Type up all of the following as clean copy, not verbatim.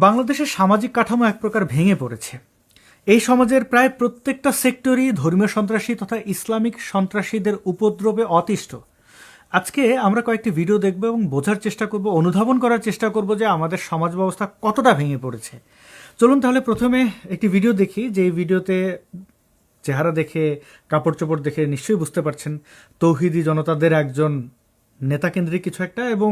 বাংলাদেশের সামাজিক কাঠামো এক প্রকার ভেঙে পড়েছে। এই সমাজের প্রায় প্রত্যেকটা সেক্টরই ধর্মীয় সন্ত্রাসী তথা ইসলামিক সন্ত্রাসীদের উপদ্রবে অতিষ্ঠ। আজকে আমরা কয়েকটি ভিডিও দেখব এবং বোঝার চেষ্টা করব, অনুধাবন করার চেষ্টা করব যে আমাদের সমাজ ব্যবস্থা কতটা ভেঙে পড়েছে। চলুন তাহলে প্রথমে একটি ভিডিও দেখি, যে এই ভিডিওতে চেহারা দেখে, কাপড় চোপড় দেখে নিশ্চয়ই বুঝতে পারছেন তৌহিদি জনতাদের একজন নেতাকেন্দ্রিক কিছু একটা, এবং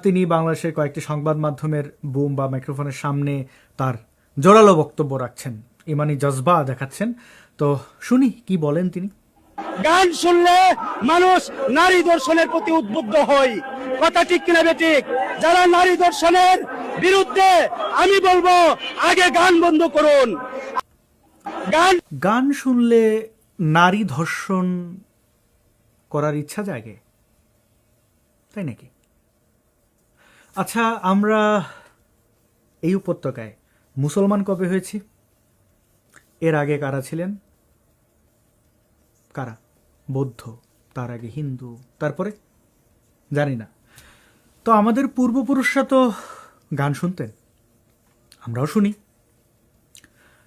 তিনি বাংলাদেশের কয়েকটি সংবাদ মাধ্যমের বুম বা মাইক্রোফোনের সামনে তার জোরালো বক্তব্য রাখছেন, ইমানি জজবা দেখাচ্ছেন। তো শুনি কি বলেন তিনি। গান শুনলে মানুষ নারী দর্শনের প্রতি উদ্বুদ্ধ হয়, কথা ঠিক কিনা বেঠিক? যারা নারী দর্শনের বিরুদ্ধে, আমি বলবো আগে গান বন্ধ করুন। গান শুনলে নারী ধর্ষণ করার ইচ্ছা জাগে, তাই নাকি? আচ্ছা, আমরা এই উপত্যকায় মুসলমান কবে হয়েছি? এর আগে কারা ছিলেন? কারা? বৌদ্ধ, তার আগে হিন্দু, তারপরে জানি না। তো আমাদের পূর্বপুরুষরা তো গান শুনতেন, আমরাও শুনি।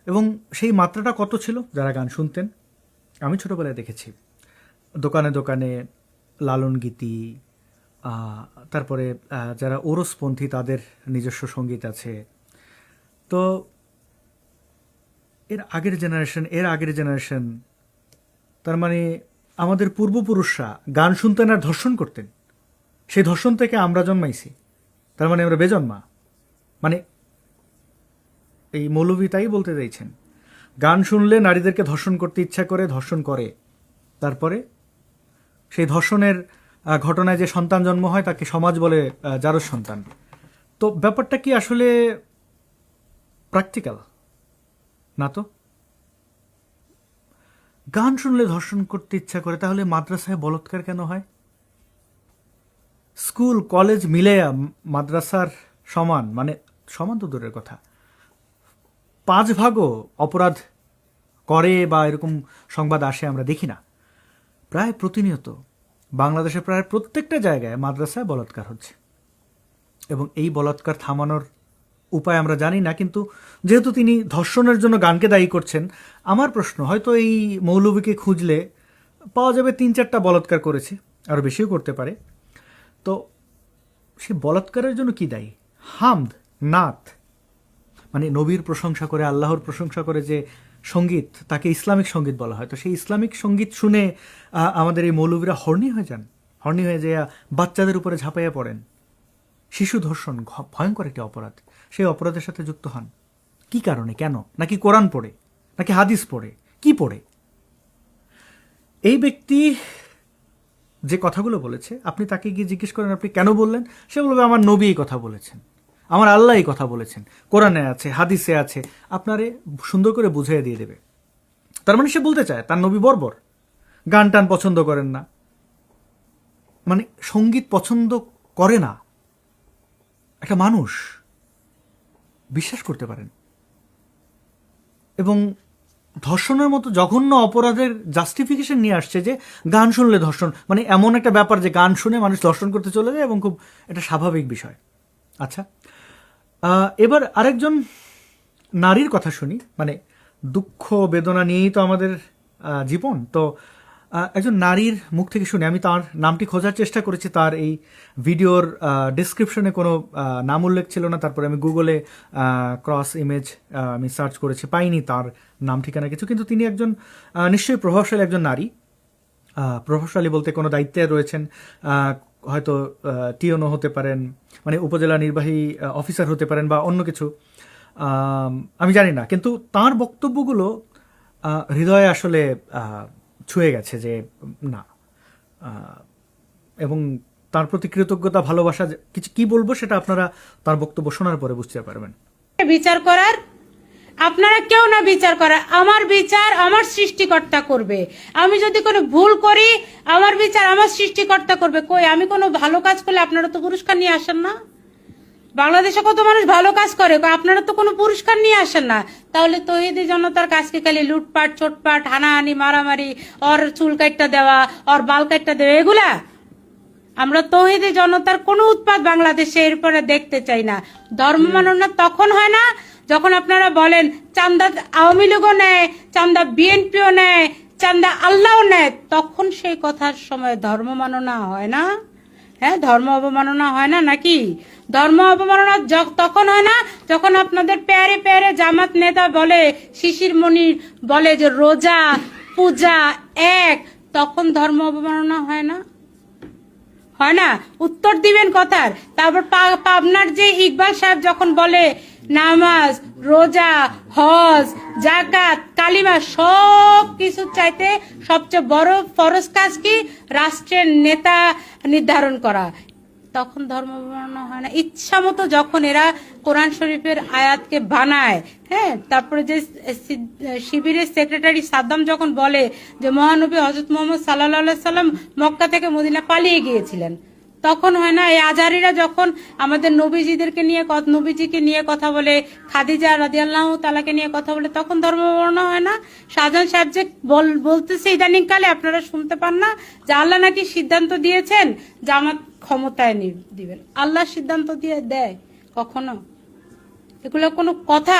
এবং সেই মাত্রাটা কত ছিল যারা গান শুনতেন? আমি ছোটবেলায় দেখেছি দোকানে দোকানে লালন গীতি, তারপরে যারা ওরসপন্থী তাদের নিজস্ব সঙ্গীত আছে। তো এর আগের জেনারেশন, তার মানে আমাদের পূর্বপুরুষরা গান শুনতেন আর ধর্ষণ করতেন। সেই ধর্ষণ থেকে আমরা জন্মাইছি, তার মানে আমরা বেজন্মা। মানে এই মৌলভী তাই বলতে চাইছেন, গান শুনলে নারীদেরকে ধর্ষণ করতে ইচ্ছা করে, ধর্ষণ করে, তারপরে সেই ধর্ষণের ঘটনায় যে সন্তান জন্ম হয় তাকে সমাজ বলে জারজ সন্তান। তো ব্যাপারটা কি আসলে প্র্যাকটিক্যাল না? তো গান শুনলে ধর্ষণ করতে ইচ্ছা করে, তাহলে মাদ্রাসায় বলাৎকার কেন হয়? স্কুল কলেজ মিলে মাদ্রাসার সমান, মানে সমান তো দূরের কথা, 5 ভাগও অপরাধ করে বা এরকম সংবাদ আসে আমরা দেখি না? প্রায় প্রতিনিয়ত বাংলাদেশে প্রায় প্রত্যেকটা জায়গায় মাদ্রাসায় বলাৎকার হচ্ছে, এবং এই বলাৎকার থামানোর উপায় আমরা জানি না। কিন্তু যেহেতু তিনি ধর্ষণের জন্য গানকে দায়ী করছেন, আমার প্রশ্ন, হয়তো এই মৌলভীকে খুঁজলে পাওয়া যাবে 3-4টা বলাৎকার করেছে, আরও বেশিও করতে পারে। তো সে বলাৎকারের জন্য কি দায়ী? হামদ, নাত, মানে নবীর প্রশংসা করে, আল্লাহর প্রশংসা করে যে সঙ্গীত, তাকে ইসলামিক সঙ্গীত বলা হয়। তো সেই ইসলামিক সঙ্গীত শুনে আমাদের এই মৌলভীরা হর্নি হয়ে যায় বাচ্চাদের উপরে ঝাঁপাইয়া পড়েন। শিশু ধর্ষণ ভয়ঙ্কর একটি অপরাধ, সেই অপরাধের সাথে যুক্ত হন কি কারণে? কেন? নাকি কোরআন পড়ে, নাকি হাদিস পড়ে, কি পড়ে? এই ব্যক্তি যে কথাগুলো বলেছে, আপনি তাকে গিয়ে জিজ্ঞেস করেন আপনি কেন বললেন, সে বলবে আমার নবী এই কথা বলেছেন, আমার আল্লাহ এই কথা বলেছেন, কোরআনে আছে, হাদিসে আছে, আপনারে সুন্দর করে বুঝিয়ে দিয়ে দেবে। তার মানে সে বলতে চায় তার নবী বর্বর, গান টান পছন্দ করেন না, মানে সঙ্গীত পছন্দ করে না একটা মানুষ, বিশ্বাস করতে পারেন? এবং ধর্ষণের মতো জঘন্য অপরাধের জাস্টিফিকেশন নিয়ে আসছে যে গান শুনলে ধর্ষণ, মানে এমন একটা ব্যাপার যে গান শুনে মানুষ ধর্ষণ করতে চলে যায় এবং খুব এটা স্বাভাবিক বিষয়। আচ্ছা, এবার আরেকজন নারীর কথা শুনি। মানে দুঃখ বেদনা নিয়েই তো আমাদের জীবন। তো একজন নারীর মুখ থেকে শুনি, আমি তার নামটি খোঁজার চেষ্টা করেছি, তার এই ভিডিওর ডিসক্রিপশনে কোনো নাম উল্লেখ ছিল না। তারপরে আমি গুগলে ক্রস ইমেজ আমি সার্চ করেছি, পাইনি তার নাম ঠিকানা কিছু। কিন্তু তিনি একজন নিশ্চয়ই প্রভাবশালী একজন নারী, প্রভাবশালী বলতে কোনো দায়িত্বে রয়েছেন, হয়তো টিওনো হতে পারেন, মানে উপজেলা নির্বাহী অফিসার হতে পারেন, বা অন্য কিছু, আমি জানি না। কিন্তু তার বক্তব্যগুলো হৃদয়ে আসলে ছুঁয়ে গেছে যে না, এবং তার প্রতি কৃতজ্ঞতা, ভালোবাসা, কিছু কি বলবো সেটা আপনারা তার বক্তব্য শোনার পরে বুঝতে পারবেন। বিচার করার আপনারা কেউ না বিচার করা, আমার বিচার আমার সৃষ্টিকর্তা করবে। আমি যদি কোনো ভুল করি, আমার বিচার আমার সৃষ্টিকর্তা করবে। কই আমি কোনো ভালো কাজ করলে আপনারা তো পুরস্কার নিয়ে আসেন না? বাংলাদেশে কত মানুষ ভালো কাজ করে, আপনারা তো কোনো পুরস্কার নিয়ে আসেন না। তাহলে তৌহিদি জনতার কাজকে খালি লুটপাট, চোটপাট, হানাহানি, মারামারি, ওর চুল কাটটা দেওয়া, ওর বাল কাটটা দেওয়া, এগুলা আমরা তৌহিদি জনতার কোনো উৎপাত বাংলাদেশে এরপরে দেখতে চাই না। ধর্ম মাননা তখন হয় না যখন আপনারা বলেন চান্দা আওয়ামী লীগও নেয়, চান্দা বিএনপিও নেয়, চান্দা আল্লাহও নেয়, তখন সেই কথার সময় ধর্ম মাননা হয় না। হ্যাঁ, ধর্ম অবমাননা হয় না নাকি? ধর্ম অবমাননা তখন হয় না যখন আপনাদের প্যারে প্যারে জামাত নেতা বলে, শিশির মনির বলে যে রোজা পূজা এক, তখন ধর্ম অবমাননা হয় না? হয় না? উত্তর দিবেন কথার। তারপর পাবনার যে ইকবাল সাহেব যখন বলে নামাজ রোজা হজ জাকাত কালিমা সব কিছু চাইতে সবচেয়ে বড় ফরজ কাজ কি? রাষ্ট্রের নেতা নির্ধারণ করা, তখন ধর্ম অবমাননা হয় না? ইচ্ছা মতো যখন এরা কোরআন শরীফের আয়াতকে বানায়, হ্যাঁ, তারপরে যে শিবিরের সেক্রেটারি সাদ্দাম যখন বলে যে মহানবী হযরত মুহাম্মদ সাল্লাল্লাহু আলাইহি সাল্লাম মক্কা থেকে মদিনা পালিয়ে গিয়েছিলেন, তখন হয় না? এই আজহারীরা যখন আমাদের নবীজিদেরকে নিয়ে নবীজিকে নিয়ে কথা বলে, খাদিজা রাদিয়াল্লাহু তাআলাকে নিয়ে কথা বলে, তখন ধর্ম অবমাননা হয় না? শাহজাহান সাহেব যে বলতেছে ইদানিং কালে, আপনারা শুনতে পান না যে আল্লাহ নাকি সিদ্ধান্ত দিয়েছেন জামাত ক্ষমতায় দিবেন? আল্লাহ সিদ্ধান্ত দিয়ে দেয় কখনো? এগুলো কোনো কথা?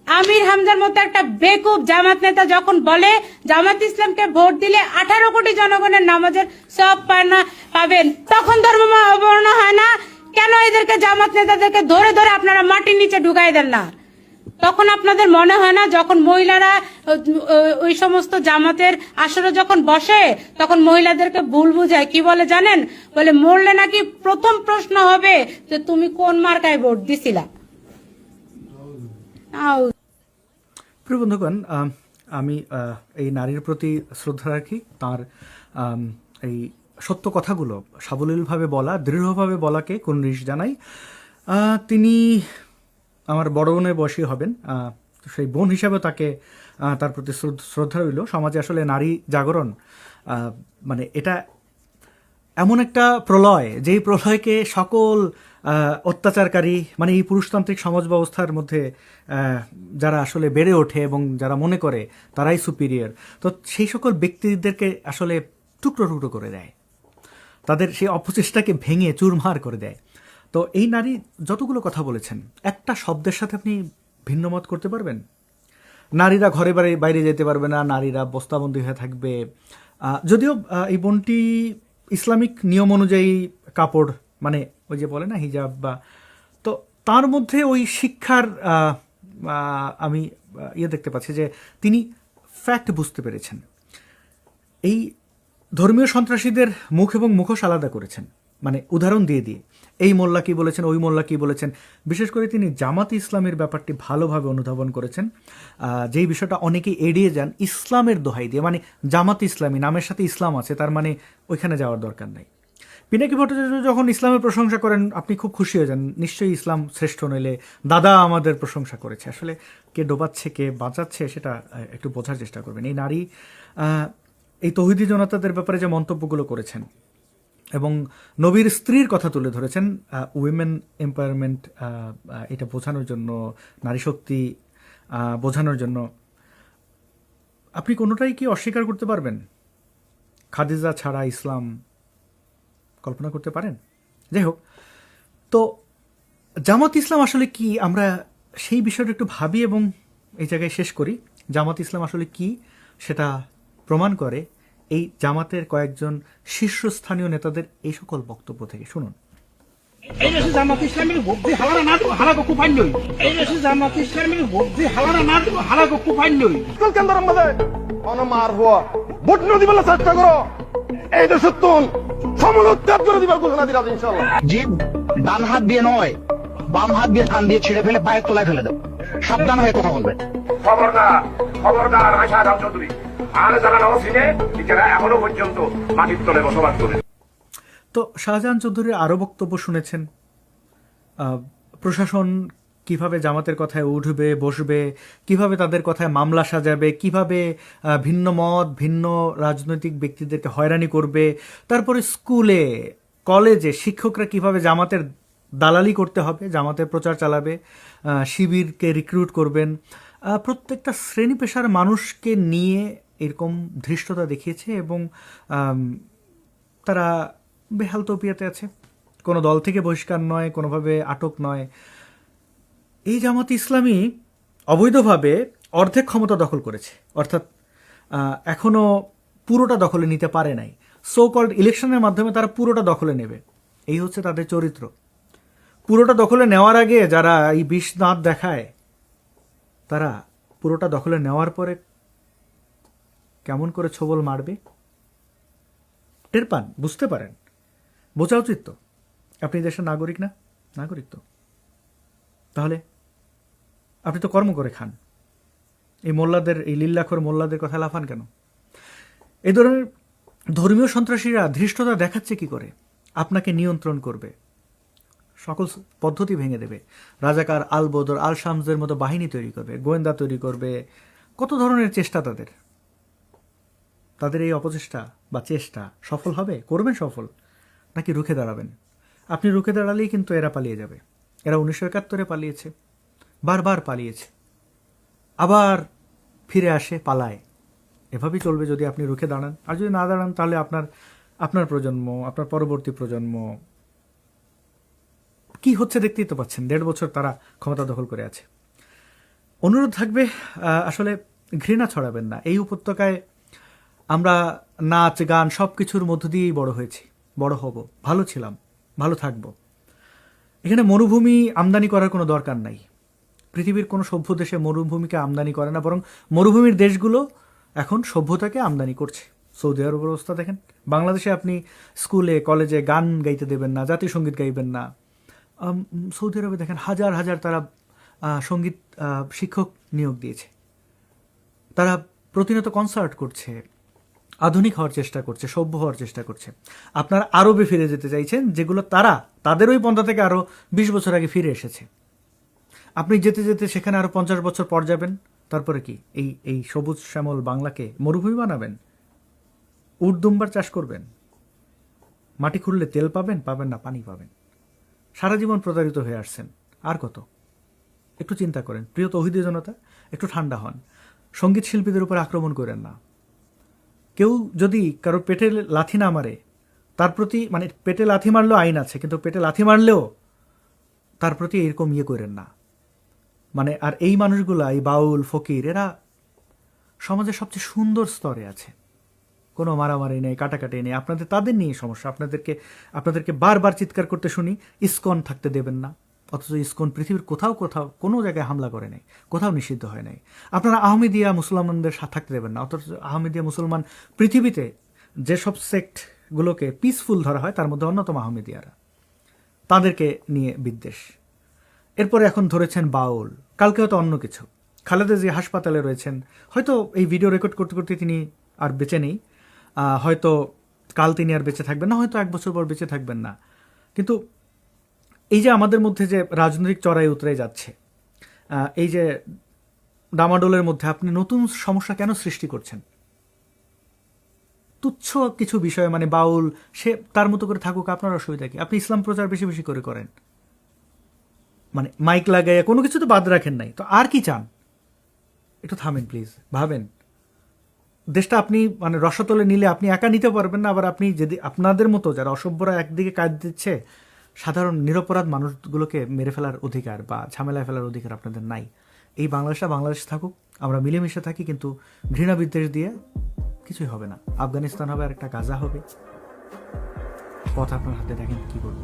আমির হামজার মতো একটা বেকুব জামাত নেতা যখন বলে জামাত ইসলামকে ভোট দিলে 18 কোটি জনগণের নামাজের সব পাবেন, তখন ধর্ম অবমাননা হয় না? কেন এদেরকে জামাত নেতাদেরকে ধরে ধরে আপনারা মাটির নিচে ঢুকাই দেন না? তখন আপনাদের মনে হয় না যখন মহিলারা ওই সমস্ত জামাতের আসরে যখন বসে, তখন মহিলাদেরকে ভুল বুঝায়, কি বলে জানেন? বলে মরলে নাকি প্রথম প্রশ্ন হবে যে তুমি কোন মার্কায় ভোট দিছিলা। প্রিয় বন্ধুগণ, আমি এই নারীর প্রতি শ্রদ্ধা রাখি। তার এই সত্য কথাগুলো সাবলীলভাবে বলা, দৃঢ়ভাবে বলাকে কোন রিস জানাই। তিনি আমার বড় বোনের বয়সী হবেন, সেই বোন হিসাবে তাকে তার প্রতি শ্রদ্ধা রইল। সমাজে আসলে নারী জাগরণ মানে এটা এমন একটা প্রলয়, যেই প্রলয়কে সকল অত্যাচারকারী, মানে এই পুরুষতান্ত্রিক সমাজ ব্যবস্থার মধ্যে যারা আসলে বেড়ে ওঠে এবং যারা মনে করে তারাই সুপিরিয়র, তো সেই সকল ব্যক্তিদেরকে আসলে টুকরো টুকরো করে দেয়, তাদের সেই অপচেষ্টাকে ভেঙে চুরমার করে দেয়। তো এই নারী যতগুলো কথা বলেছেন, একটা শব্দের সাথে আপনি ভিন্ন মত করতে পারবেন? নারীরা ঘরে বাইরে যেতে পারবে না, নারীরা বস্তাবন্দি হয়ে থাকবে। যদিও এই বোনটি ইসলামিক নিয়ম অনুযায়ী কাপড়, মানে ওই যে বলে না হিজাব, বা তো তার মধ্যে ওই শিক্ষার আমি দেখতে পাচ্ছি যে তিনি ফ্যাক্ট বুঝতে পেরেছেন। এই ধর্মীয় সন্ত্রাসীদের মুখ এবং মুখোশ আলাদা করেছেন, মানে উদাহরণ দিয়ে দিয়ে এই মোল্লা কি বলেছেন, ওই মোল্লা কি বলেছেন। বিশেষ করে তিনি জামাত ইসলামের ব্যাপারটি ভালোভাবে অনুধাবন করেছেন, যেই বিষয়টা অনেকেই এড়িয়ে যান ইসলামের দোহাই দিয়ে, মানে জামাত ইসলামী নামের সাথে ইসলাম আছে, তার মানে ওইখানে যাওয়ার দরকার নেই। পিনাকি ভট্টাচার্য যখন ইসলামের প্রশংসা করেন, আপনি খুব খুশি হয়ে যান, নিশ্চয়ই ইসলাম শ্রেষ্ঠ, নইলে দাদা আমাদের প্রশংসা করেছে। আসলে কে ডোবাচ্ছে কে বাঁচাচ্ছে সেটা একটু বোঝার চেষ্টা করবেন। এই নারী এই তৌহিদি জনতাদের ব্যাপারে যে মন্তব্যগুলো করেছেন এবং নবীর স্ত্রীর কথা তুলে ধরেছেন, উইমেন এম্পাওয়ারমেন্ট এটা বোঝানোর জন্য, নারী শক্তি বোঝানোর জন্য, আপনি কোনোটাই কি অস্বীকার করতে পারবেন? খাদিজা ছাড়া ইসলাম কল্পনা করতে পারেন? যাই হোক, তো জামাত ইসলাম আসলে কি, আমরা সেই বিষয়টা একটু ভাবি এবং এই জায়গায় শেষ করি। জামাত ইসলাম আসলে কি সেটা প্রমাণ করে এই জামাতের কয়েকজন শীর্ষস্থানীয় নেতাদের এই সকল বক্তব্য থেকে। শুনুন। এই দেশে জামাত ইসলামের ভোট দিয়ে হালাকো কুফান্যই, এই দেশে জামাত ইসলামের ভোট দিয়ে হালাকো কুফান্যই কেন্দ্রের মধ্যে অনমার হওয়া ভোট নদী বলে চেষ্টা করো, এই দেশের তুন সমুদ্র করে দিবার ঘোষণা দিলাম ইনশাআল্লাহ। জীব ডান হাত দিয়ে নয়, বাম হাত দিয়ে কান দিয়ে ছিঁড়ে ফেলে পায়ের তলায় ফেলে দেব। সাবধান হয়ে কথা বলবেন। খবরদার আশা রাম চৌধুরী আর যারা নওসিনে যারা এখনো পর্যন্ত মাটির তলে বসবাস করে। তো শাহজাহান চৌধুরীর আরও বক্তব্য শুনেছেন, প্রশাসন কিভাবে জামাতের কথায় উঠবে বসবে, কিভাবে তাদের কথায় মামলা সাজাবে, কিভাবে ভিন্ন মত ভিন্ন রাজনৈতিক ব্যক্তিদেরকে হয়রানি করবে, তারপরে স্কুলে কলেজে শিক্ষকরা কিভাবে জামাতের দালালি করতে হবে, জামাতের প্রচার চালাবে, শিবিরকে রিক্রুট করবেন, প্রত্যেকটা শ্রেণী পেশার মানুষকে নিয়ে এরকম ধৃষ্টতা দেখিয়েছে এবং তারা বেহাল তবিয়তে আছে, কোনো দল থেকে বহিষ্কার নয়, কোনোভাবে আটক নয়। এই জামাত ইসলামী অবৈধভাবে অর্ধেক ক্ষমতা দখল করেছে, অর্থাৎ এখনো পুরোটা দখলে নিতে পারে নাই। সো কল্ড ইলেকশনের মাধ্যমে তারা পুরোটা দখলে নেবে, এই হচ্ছে তাদের চরিত্র। পুরোটা দখলে নেওয়ার আগে যারা এই বিষ দাঁত দেখায়, তারা পুরোটা দখলে নেওয়ার পরে কেমন করে ছোবল মারবে টের পান, বুঝতে পারেন। বোঝা উচিত তো, আপনি দেশের নাগরিক না? নাগরিক তো, তাহলে আপনি তো কর্ম করে খান। এই মোল্লাদের, এই লিল্লাখোর মোল্লাদের কথা লাফান কেন? এই ধরনের ধর্মীয় সন্ত্রাসীরা ধৃষ্টতা দেখাচ্ছে কি করে? আপনাকে নিয়ন্ত্রণ করবে, সকল পদ্ধতি ভেঙে দেবে। রাজাকার, আল বদর, আল শামসদের মতো বাহিনী তৈরি করবে, গোয়েন্দা তৈরি করবে, কত ধরনের চেষ্টা তাদের। তাদের এই অপচেষ্টা বা চেষ্টা সফল হবে? করবেন সফল, নাকি রুখে দাঁড়াবেন? আপনি রুখে দাঁড়ালেই কিন্তু এরা পালিয়ে যাবে। এরা 1971 পালিয়েছে, বারবার পালিয়েছে, আবার ফিরে আসে, পালায়। এভাবেই চলবে যদি আপনি রুখে দাঁড়ান। আর যদি না দাঁড়ান, তাহলে আপনার প্রজন্ম, আপনার পরবর্তী প্রজন্ম কি হচ্ছে দেখতেই তো পাচ্ছেন। 1.5 বছর তারা ক্ষমতা দখল করে আছে। অনুরোধ থাকবে, আসলে ঘৃণা ছড়াবেন না। এই উপত্যকায় আমরা নাচ গান সব কিছুর মধ্য দিয়েই বড় হয়েছি, বড় হব, ভালো ছিলাম, ভালো থাকব। এখানে মরুভূমি আমদানি করার কোনো দরকার নাই। পৃথিবীর কোনো সভ্য দেশে মরুভূমিকে আমদানি করে না, বরং মরুভূমির দেশগুলো এখন সভ্যতাকে আমদানি করছে। সৌদি আরবের অবস্থা দেখেন। বাংলাদেশে আপনি স্কুলে কলেজে গান গাইতে দেবেন না, জাতীয় সঙ্গীত গাইবেন না। সৌদি আরবে দেখেন হাজার হাজার তারা সঙ্গীত শিক্ষক নিয়োগ দিয়েছে। তারা প্রতিনিয়ত কনসার্ট করছে, আধুনিক হওয়ার চেষ্টা করছে, সভ্য হওয়ার চেষ্টা করছে। আপনারা আরবে ফিরে যেতে চাইছেন, যেগুলো তাদের ওই পন্থা থেকে আরও 20 বছর আগে ফিরে এসেছে। আপনি যেতে যেতে সেখানে আরও 50 বছর পর যাবেন। তারপরে কি এই সবুজ শ্যামল বাংলাকে মরুভূমি বানাবেন? উট দুম্বার চাষ করবেন? মাটি খুঁড়লে তেল পাবেন? পাবেন না, পানি পাবেন। সারা জীবন প্রতারিত হয়ে আসছেন, আর কত? একটু চিন্তা করেন প্রিয় তৌহিদি জনতা, একটু ঠান্ডা হন। সঙ্গীত শিল্পীদের উপর আক্রমণ করেন না। কেউ যদি কারো পেটে লাথি না মারে, তার প্রতি, মানে পেটে লাথি মারলেও আইন আছে, কিন্তু পেটে লাথি মারলেও তার প্রতি এরকম করেন না। মানে আর এই মানুষগুলা, এই বাউল ফকির, এরা সমাজের সবচেয়ে সুন্দর স্তরে আছে, কোনো মারামারি নেই, কাটাকাটি নেই। তাদের নিয়ে সমস্যা। আপনাদেরকে বারবার চিৎকার করতে শুনি ইসকন থাকতে দেবেন না, অথচ ইসকন পৃথিবীর কোথাও কোনো জায়গায় হামলা করে নাই, কোথাও নিষিদ্ধ হয় নাই। আপনারা আহমেদিয়া মুসলমানদের থাকতে দেবেন না, অথচ আহমেদিয়া মুসলমান পৃথিবীতে যেসব সেক্টগুলোকে পিসফুল ধরা হয় তার মধ্যে অন্যতম আহমেদিয়ারা। তাদেরকে নিয়ে বিদ্বেষ। এরপরে এখন ধরেছেন বাউল, কালকে হয়তো অন্য কিছু। খালেদা জিয়া হাসপাতালে রয়েছেন, হয়তো এই ভিডিও রেকর্ড করতে করতে তিনি আর বেঁচে নেই, হয়তো কাল তিনি আর বেঁচে থাকবেন না, হয়তো 1 বছর পর বেঁচে থাকবেন না। কিন্তু এই যে আমাদের মধ্যে যে রাজনৈতিক চড়াই উতরে যাচ্ছে, এই যে ডামাডোলের মধ্যে আপনি নতুন সমস্যা কেন সৃষ্টি করছেন? তুচ্ছ কিছু বিষয়, মানে বাউল, সে তার মতো করে থাকুক, আপনার অসুবিধা কি? আপনি ইসলাম প্রচার বেশি বেশি করে করেন, মানে মাইক লাগাইয়া কোনো কিছু তো বাদ রাখেন নাই, তো আর কি চান? একটু থামেন প্লিজ, ভাবেন। দেশটা আপনি মানে রসতলে নিলে আপনি একা নিতে পারবেন না, আবার আপনি যদি আপনাদের মতো যারা অসভ্যরা একদিকে কাজ দিচ্ছে, সাধারণ নিরপরাধ মানুষগুলোকে মেরে ফেলার অধিকার বা ঝামেলায় ফেলার অধিকার আপনাদের নাই। এই বাংলাদেশ থাকুক, আমরা মিলেমিশে থাকি, কিন্তু ঘৃণা বিদ্বেষ দিয়ে কিছুই হবে না। আফগানিস্তান হবে আর একটা গাজা হবে। পথ আপনার হাতে, দেখেন কি করবো।